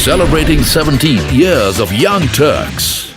celebrating 17 years of Young Turks.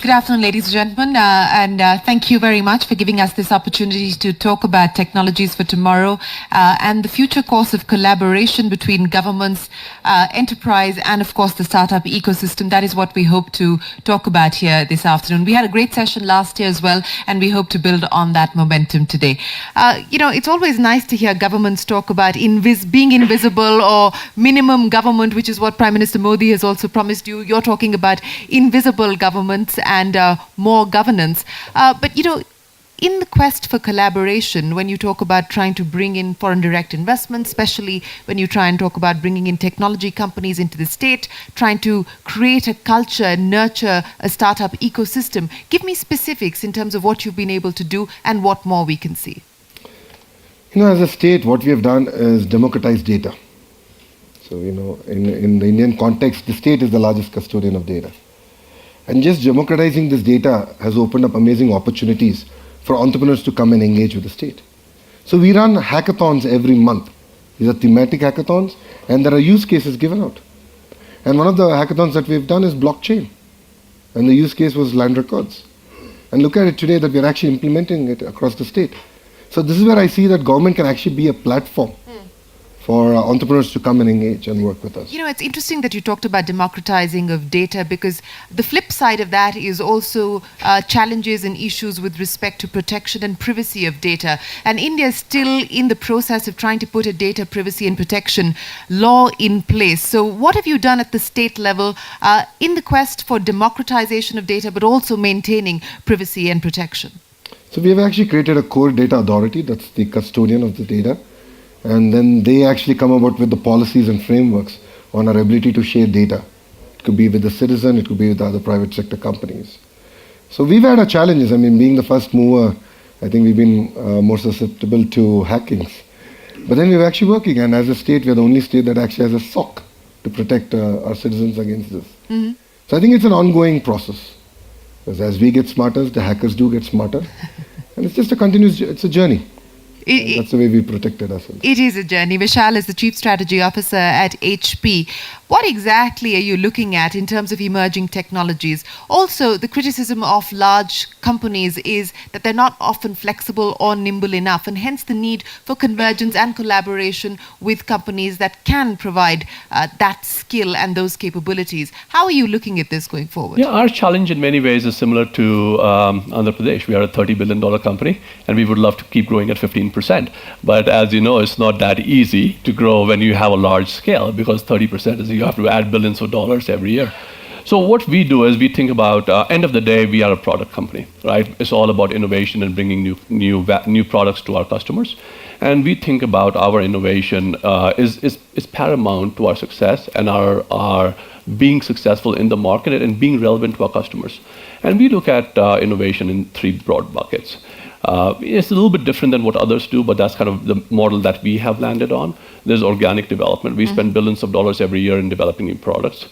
Good afternoon, ladies and gentlemen, and thank you very much for giving us this opportunity to talk about technologies for tomorrow and the future course of collaboration between governments, enterprise, and of course the startup ecosystem. That is what we hope to talk about here this afternoon. We had a great session last year as well, and we hope to build on that momentum today. It's always nice to hear governments talk about being invisible or minimum government, which is what Prime Minister Modi has also promised you. You're talking about invisible governments and more governance. But in the quest for collaboration, when you talk about trying to bring in foreign direct investment, especially when you try and talk about bringing in technology companies into the state, trying to create a culture and nurture a startup ecosystem, give me specifics in terms of what you've been able to do and what more we can see. As a state, what we have done is democratize data. So, in the Indian context, the state is the largest custodian of data. And just democratizing this data has opened up amazing opportunities for entrepreneurs to come and engage with the state. So we run hackathons every month. These are thematic hackathons, and there are use cases given out. And one of the hackathons that we've done is blockchain. And the use case was land records. And look at it today that we're actually implementing it across the state. So this is where I see that government can actually be a platform for entrepreneurs to come and engage and work with us. It's interesting that you talked about democratizing of data, because the flip side of that is also challenges and issues with respect to protection and privacy of data. And India is still in the process of trying to put a data privacy and protection law in place. So what have you done at the state level in the quest for democratization of data, but also maintaining privacy and protection? So we have actually created a core data authority that's the custodian of the data. And then they actually come about with the policies and frameworks on our ability to share data. It could be with the citizen, it could be with other private sector companies. So we've had our challenges. Being the first mover, I think we've been more susceptible to hackings. But then we're actually working, and as a state, we're the only state that actually has a SOC to protect our citizens against this. Mm-hmm. So I think it's an ongoing process. Because as we get smarter, the hackers do get smarter. And it's just it's a journey. That's the way we protected ourselves. It is a journey. Vishal is the Chief Strategy Officer at HP. What exactly are you looking at in terms of emerging technologies? Also, the criticism of large companies is that they're not often flexible or nimble enough, and hence the need for convergence and collaboration with companies that can provide that skill and those capabilities. How are you looking at this going forward? Yeah, our challenge in many ways is similar to Andhra Pradesh. We are a $30 billion company, and we would love to keep growing at 15%. But as you know, it's not that easy to grow when you have a large scale, because 30% is you have to add billions of dollars every year. So what we do is we think about, end of the day, we are a product company, right? It's all about innovation and bringing new products to our customers. And we think about our innovation is paramount to our success and our being successful in the market and being relevant to our customers. And we look at innovation in three broad buckets. It's a little bit different than what others do, but that's kind of the model that we have landed on. There's organic development. We spend billions of dollars every year in developing new products.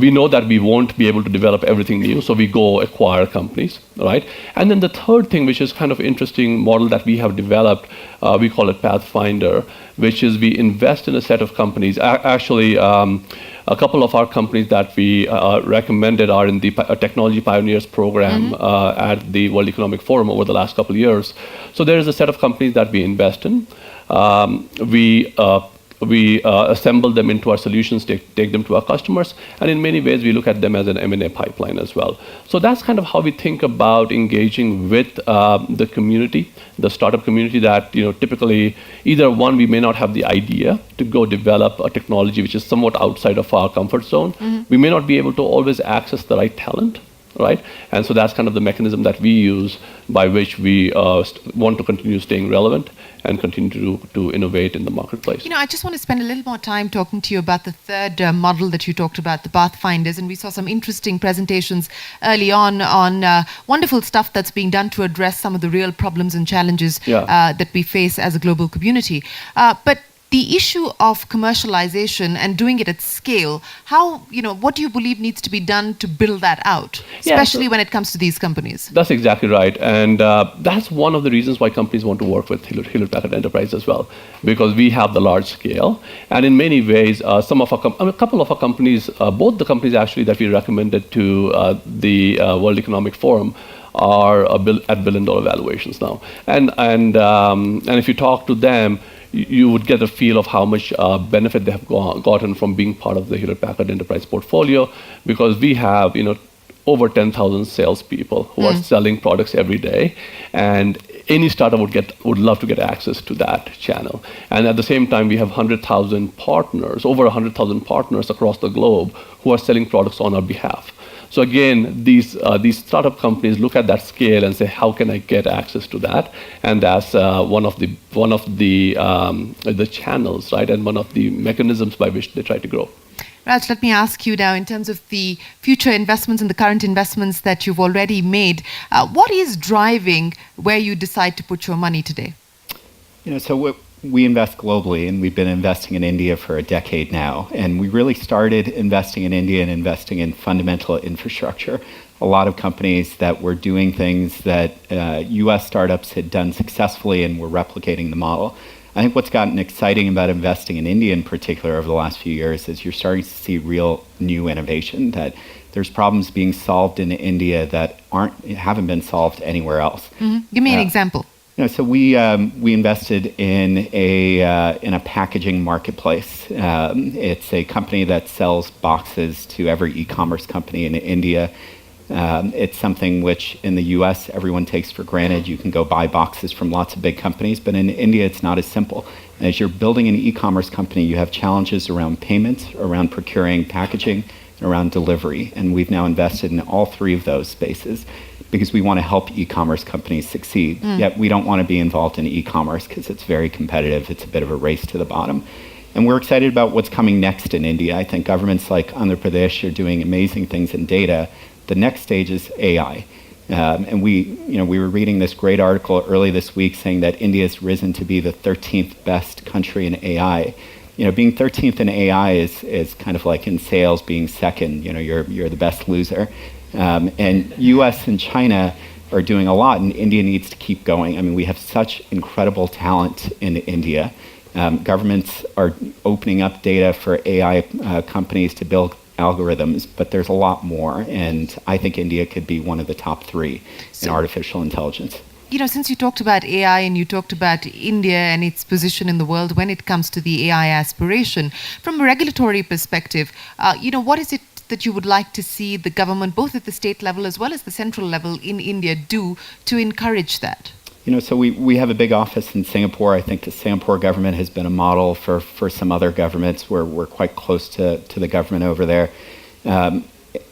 We know that we won't be able to develop everything new, so we go acquire companies, right? And then the third thing, which is kind of interesting model that we have developed, we call it Pathfinder, which is we invest in a set of companies. Actually, a couple of our companies that we recommended are in the Technology Pioneers program at the World Economic Forum over the last couple of years. So there is a set of companies that we invest in. We assemble them into our solutions, take them to our customers, and in many ways we look at them as an M&A pipeline as well. So that's kind of how we think about engaging with the community, the startup community that typically either one, we may not have the idea to go develop a technology which is somewhat outside of our comfort zone. We may not be able to always access the right talent, right? And so that's kind of the mechanism that we use by which we want to continue staying relevant and continue to innovate in the marketplace. I just want to spend a little more time talking to you about the third model that you talked about, the Pathfinders, and we saw some interesting presentations early on wonderful stuff that's being done to address some of the real problems and challenges that we face as a global community. But the issue of commercialization and doing it at scale, how, what do you believe needs to be done to build that out, especially when it comes to these companies? That's exactly right. And that's one of the reasons why companies want to work with Hewlett-Packard Enterprise as well, because we have the large scale. And in many ways, a couple of our companies, both the companies actually that we recommended to the World Economic Forum are at billion-dollar valuations now. And if you talk to them, you would get a feel of how much benefit they have gotten from being part of the Hewlett-Packard Enterprise portfolio, because we have, over 10,000 salespeople who are selling products every day, and any startup would love to get access to that channel. And at the same time, we have 100,000 partners, over 100,000 partners across the globe who are selling products on our behalf. So again, these startup companies look at that scale and say, how can I get access to that? And that's one of the channels, right? And one of the mechanisms by which they try to grow. Raj, let me ask you now, in terms of the future investments and the current investments that you've already made, what is driving where you decide to put your money today? So we invest globally, and we've been investing in India for a decade now. And we really started investing in India and investing in fundamental infrastructure. A lot of companies that were doing things that US startups had done successfully and were replicating the model. I think what's gotten exciting about investing in India in particular over the last few years is you're starting to see real new innovation, that there's problems being solved in India that haven't been solved anywhere else. Mm-hmm. Give me an example. So we invested in a packaging marketplace. It's a company that sells boxes to every e-commerce company in India. It's something which in the US everyone takes for granted. You can go buy boxes from lots of big companies, but in India it's not as simple. As you're building an e-commerce company, you have challenges around payments, around procuring packaging, and around delivery. And we've now invested in all three of those spaces because we want to help e-commerce companies succeed. Yet we don't want to be involved in e-commerce because it's very competitive. It's a bit of a race to the bottom. And we're excited about what's coming next in India. I think governments like Andhra Pradesh are doing amazing things in data. The next stage is AI. And we were reading this great article early this week saying that India has risen to be the 13th best country in AI. Being 13th in AI is kind of like in sales being second. You're the best loser. And US and China are doing a lot, and India needs to keep going. I mean, we have such incredible talent in India. Governments are opening up data for AI companies to build algorithms, but there's a lot more, and I think India could be one of the top three in artificial intelligence. Since you talked about AI and you talked about India and its position in the world when it comes to the AI aspiration, from a regulatory perspective, what is it that you would like to see the government, both at the state level as well as the central level in India, do to encourage that? So we have a big office in Singapore. I think the Singapore government has been a model for some other governments. We're quite close to the government over there.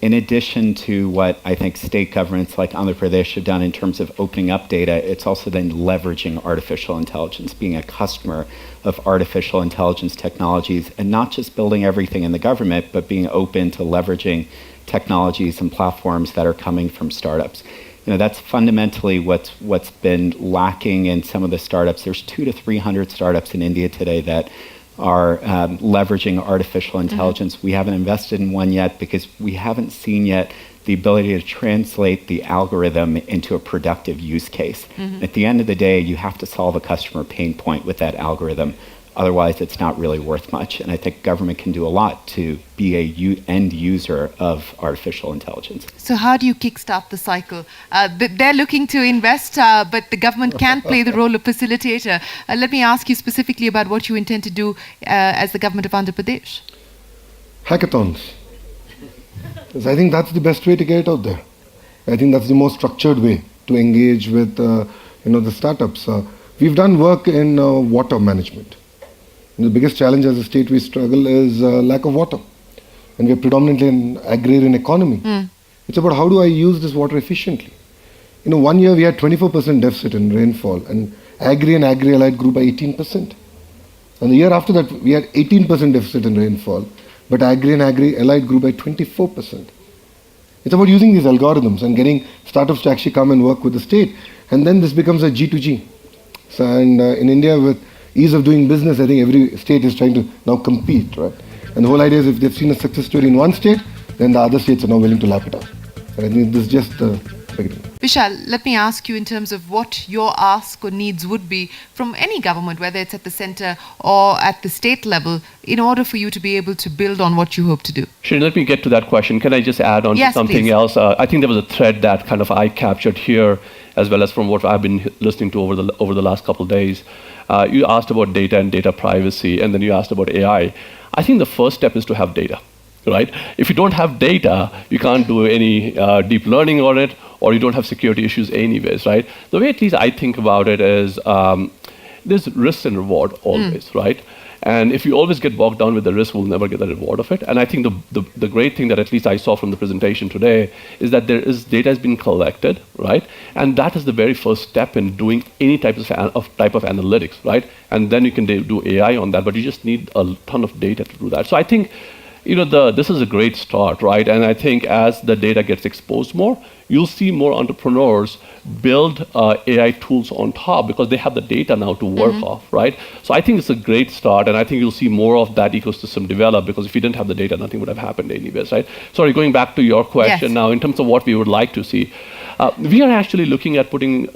In addition to what I think state governments like Andhra Pradesh have done in terms of opening up data, it's also then leveraging artificial intelligence, being a customer of artificial intelligence technologies, and not just building everything in the government, but being open to leveraging technologies and platforms that are coming from startups. That's fundamentally what's been lacking in some of the startups. There's 200 to 300 startups in India today that are leveraging artificial intelligence. We haven't invested in one yet because we haven't seen yet the ability to translate the algorithm into a productive use case. At the end of the day, you have to solve a customer pain point with that algorithm. Otherwise, it's not really worth much. And I think government can do a lot to be a end user of artificial intelligence. So how do you kickstart the cycle? They're looking to invest, but the government can play the role of facilitator. Let me ask you specifically about what you intend to do as the government of Andhra Pradesh. Hackathons. Because I think that's the best way to get it out there. I think that's the most structured way to engage with the startups. We've done work in water management. The biggest challenge as a state we struggle is lack of water. And we're predominantly an agrarian economy. It's about how do I use this water efficiently. 1 year we had 24% deficit in rainfall, and agri and agri-allied grew by 18%. And the year after that we had 18% deficit in rainfall, but agri and agri-allied grew by 24%. It's about using these algorithms and getting startups to actually come and work with the state. And then this becomes a G2G. So, and in India with ease of doing business, I think every state is trying to now compete, right? And the whole idea is if they've seen a success story in one state, then the other states are now willing to lap it up. And I think this is just the beginning. Vishal, let me ask you in terms of what your ask or needs would be from any government, whether it's at the center or at the state level, in order for you to be able to build on what you hope to do. Sure, let me get to that question. Can I just add on to something else? I think there was a thread that kind of I captured here, as well as from what I've been listening to over the last couple of days. You asked about data and data privacy, and then you asked about AI. I think the first step is to have data, right? If you don't have data, you can't do any deep learning on it, or you don't have security issues anyways, right? The way at least I think about it is there's risk and reward always, right? And if you always get bogged down with the risk, we'll never get the reward of it. And I think the great thing that at least I saw from the presentation today is that data has been collected, right? And that is the very first step in doing any type of analytics, right? And then you can do AI on that, but you just need a ton of data to do that. So I think, this is a great start, right? And I think as the data gets exposed more, you'll see more entrepreneurs build AI tools on top because they have the data now to work off, right? So I think it's a great start, and I think you'll see more of that ecosystem develop because if you didn't have the data, nothing would have happened anyways, right? Sorry, going back to your question now, in terms of what we would like to see, we are actually looking at putting,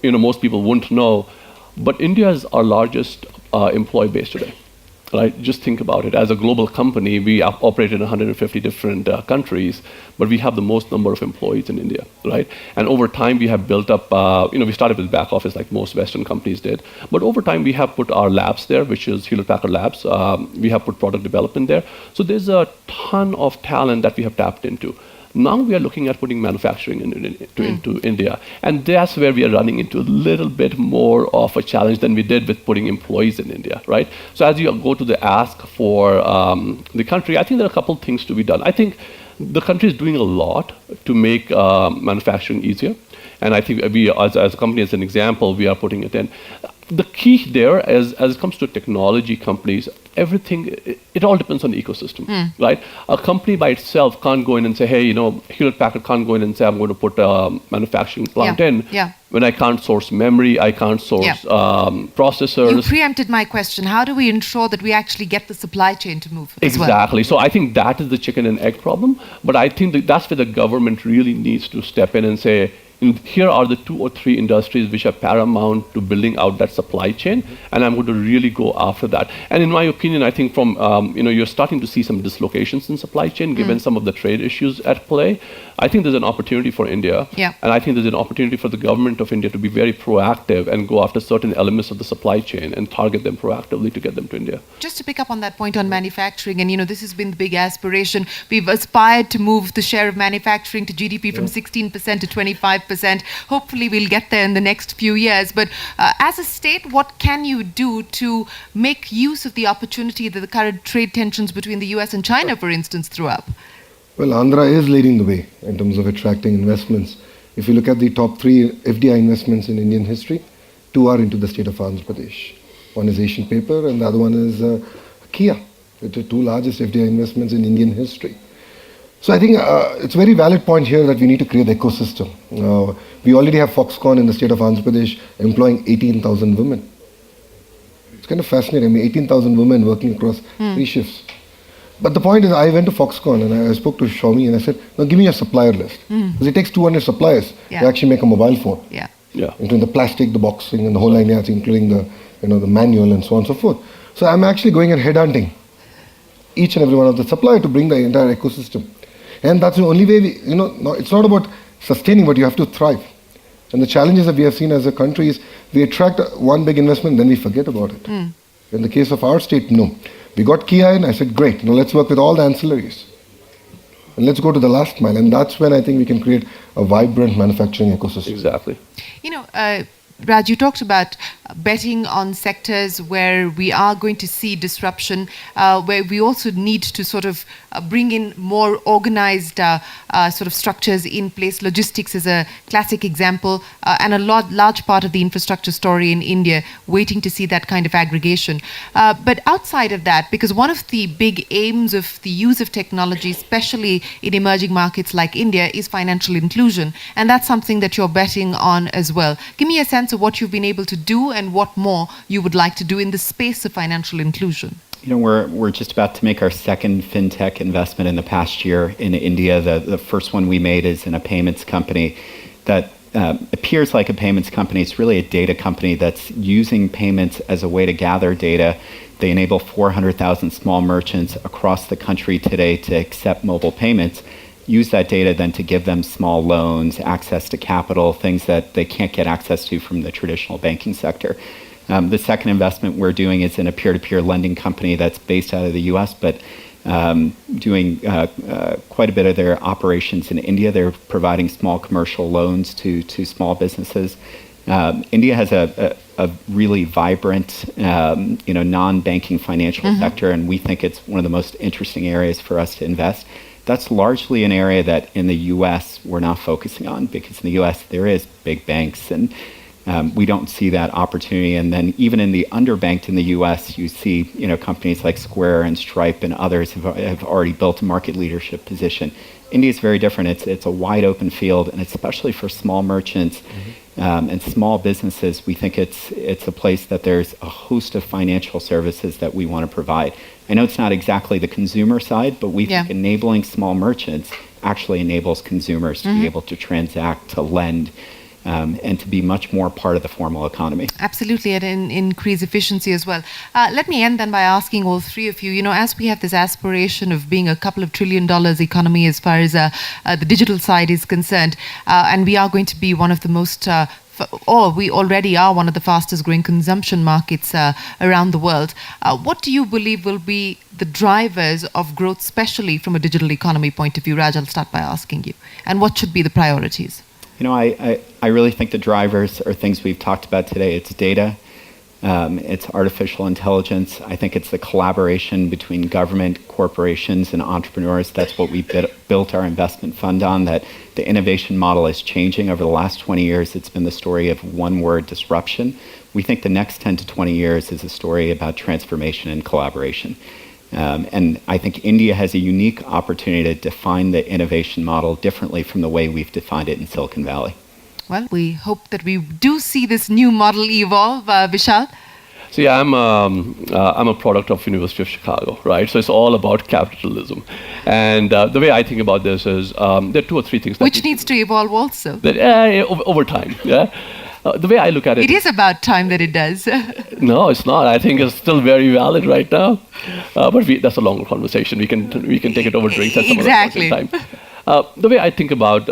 most people wouldn't know, but India is our largest employee base today. Right? Just think about it. As a global company, we operate in 150 different countries, but we have the most number of employees in India, right? And over time, we have built up, we started with back office like most Western companies did, but over time, we have put our labs there, which is Hewlett-Packard Labs. We have put product development there. So there's a ton of talent that we have tapped into. Now we are looking at putting manufacturing into India. And that's where we are running into a little bit more of a challenge than we did with putting employees in India, right? So as you go to the ask for the country, I think there are a couple of things to be done. I think the country is doing a lot to make manufacturing easier. And I think we, as a company, as an example, we are putting it in. The key there, as it comes to technology companies, everything, it all depends on the ecosystem, right? A company by itself can't go in and say, hey, Hewlett-Packard can't go in and say, I'm going to put a manufacturing plant in. Yeah. When I can't source memory, I can't source processors. You preempted my question. How do we ensure that we actually get the supply chain to move as well? Exactly. So I think that is the chicken and egg problem. But I think that's where the government really needs to step in and say, here are the 2 or 3 industries which are paramount to building out that supply chain, and I'm going to really go after that. And in my opinion, I think from, you're starting to see some dislocations in supply chain given some of the trade issues at play. I think there's an opportunity for India, and I think there's an opportunity for the government of India to be very proactive and go after certain elements of the supply chain and target them proactively to get them to India. Just to pick up on that point on manufacturing, and this has been the big aspiration. We've aspired to move the share of manufacturing to GDP from 16% to 25%. Hopefully we'll get there in the next few years. But as a state, what can you do to make use of the opportunity that the current trade tensions between the US and China, for instance, threw up? Well, Andhra is leading the way in terms of attracting investments. If you look at the top 3 FDI investments in Indian history, 2 are into the state of Andhra Pradesh. One is Asian Paper and the other one is Kia. It's the 2 largest FDI investments in Indian history. So I think it's a very valid point here that we need to create the ecosystem. We already have Foxconn in the state of Andhra Pradesh employing 18,000 women. It's kind of fascinating. 18,000 women working across 3 shifts. But the point is, I went to Foxconn and I spoke to Xiaomi and I said, now give me your supplier list. Because it takes 200 suppliers to actually make a mobile phone. Including the plastic, the boxing and the whole line yards, including the, the manual and so on and so forth. So I'm actually going and headhunting each and every one of the suppliers to bring the entire ecosystem. And that's the only way it's not about sustaining, but you have to thrive. And the challenges that we have seen as a country is we attract one big investment, then we forget about it. In the case of our state, no. We got Kia in, I said, great, now let's work with all the ancillaries. And let's go to the last mile. And that's when I think we can create a vibrant manufacturing ecosystem. Exactly. Raj, you talked about betting on sectors where we are going to see disruption, where we also need to sort of bring in more organized sort of structures in place. Logistics is a classic example, and a large part of the infrastructure story in India, waiting to see that kind of aggregation. But outside of that, because one of the big aims of the use of technology, especially in emerging markets like India, is financial inclusion. And that's something that you're betting on as well. Give me a sense sense of what you've been able to do and what more you would like to do in the space of financial inclusion? We're just about to make our second fintech investment in the past year in India. The first one we made is in a payments company that appears like a payments company. It's really a data company that's using payments as a way to gather data. They enable 400,000 small merchants across the country today to accept mobile payments, use that data then to give them small loans, access to capital, things that they can't get access to from the traditional banking sector. The second investment we're doing is in a peer-to-peer lending company that's based out of the US, but doing quite a bit of their operations in India. They're providing small commercial loans to small businesses. India has a really vibrant, non-banking financial sector, and we think it's one of the most interesting areas for us to invest. That's largely an area that in the U.S. we're not focusing on, because in the U.S. there is big banks, and we don't see that opportunity. And then even in the underbanked in the U.S., you see companies like Square and Stripe and others have already built a market leadership position. India is very different. It's a wide open field, and especially for small merchants and small businesses, we think it's a place that there's a host of financial services that we want to provide. I know it's not exactly the consumer side, but we think enabling small merchants actually enables consumers to be able to transact, to lend, and to be much more part of the formal economy. Absolutely, and increase efficiency as well. Let me end then by asking all three of you, as we have this aspiration of being a couple of $1 trillion economy as far as the digital side is concerned, and we are going to be one of the most we already are one of the fastest growing consumption markets around the world. What do you believe will be the drivers of growth, especially from a digital economy point of view? Raj, I'll start by asking you. And what should be the priorities? I really think the drivers are things we've talked about today. It's data, it's artificial intelligence. I think it's the collaboration between government, corporations, and entrepreneurs. That's what we built our investment fund on, that the innovation model is changing. Over the last 20 years, it's been the story of one word, disruption. We think the next 10 to 20 years is a story about transformation and collaboration. And I think India has a unique opportunity to define the innovation model differently from the way we've defined it in Silicon Valley. Well, we hope that we do see this new model evolve. Vishal? So yeah, I'm a product of University of Chicago, right? So it's all about capitalism. And the way I think about this is there are two or three things. Which needs to evolve also. Over time, yeah. The way I look at it... It is about time that it does. No, it's not. I think it's still very valid right now. But that's a longer conversation. We can take it over drinks at some other point in time. The way I think about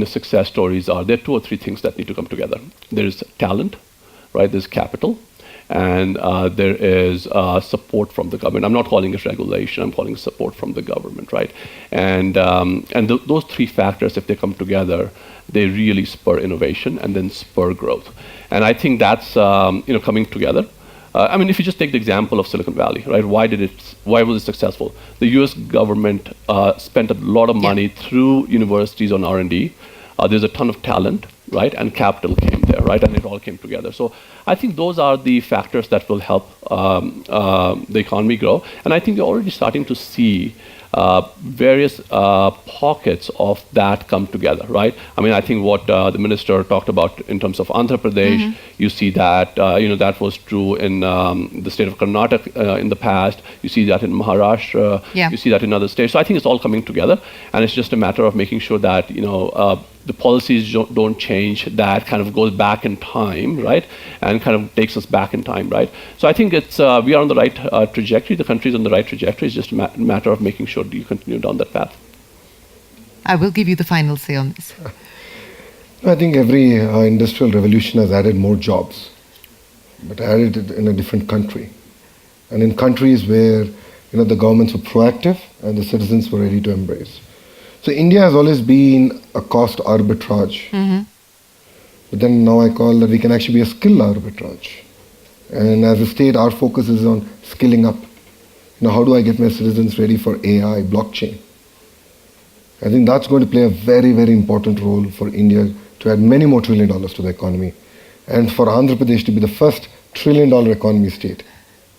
success stories are, there are two or three things that need to come together. There is talent, right? There's capital, and there is support from the government. I'm not calling it regulation. I'm calling it support from the government, right? And those three factors, if they come together, they really spur innovation and then spur growth. And I think that's coming together. If you just take the example of Silicon Valley, right? Why was it successful? The US government spent a lot of money through universities on R&D. There's a ton of talent, right? And capital came there, right? And it all came together. So I think those are the factors that will help the economy grow. And I think you're already starting to see various pockets of that come together, right? I think what the minister talked about in terms of Andhra Pradesh, you see that, that was true in the state of Karnataka in the past. You see that in Maharashtra. You see that in other states. So I think it's all coming together, and it's just a matter of making sure that, the policies don't change, that kind of goes back in time, right? And kind of takes us back in time, right? So I think it's we are on the right trajectory. The country's on the right trajectory. It's just a matter of making sure you continue down that path. I will give you the final say on this. I think every industrial revolution has added more jobs, but added it in a different country. And in countries where the governments were proactive and the citizens were ready to embrace. So India has always been a cost arbitrage. But then now I call that we can actually be a skill arbitrage. And as a state, our focus is on skilling up. How do I get my citizens ready for AI, blockchain? I think that's going to play a very, very important role for India to add many more $1 trillion to the economy. And for Andhra Pradesh to be the first $1 trillion economy state.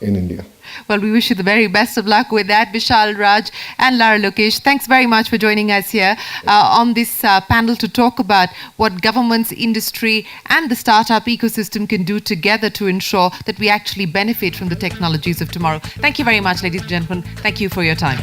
in India. Well, we wish you the very best of luck with that, Vishal, Raj, and Lara Lokesh. Thanks very much for joining us here on this panel to talk about what governments, industry, and the startup ecosystem can do together to ensure that we actually benefit from the technologies of tomorrow. Thank you very much, ladies and gentlemen. Thank you for your time.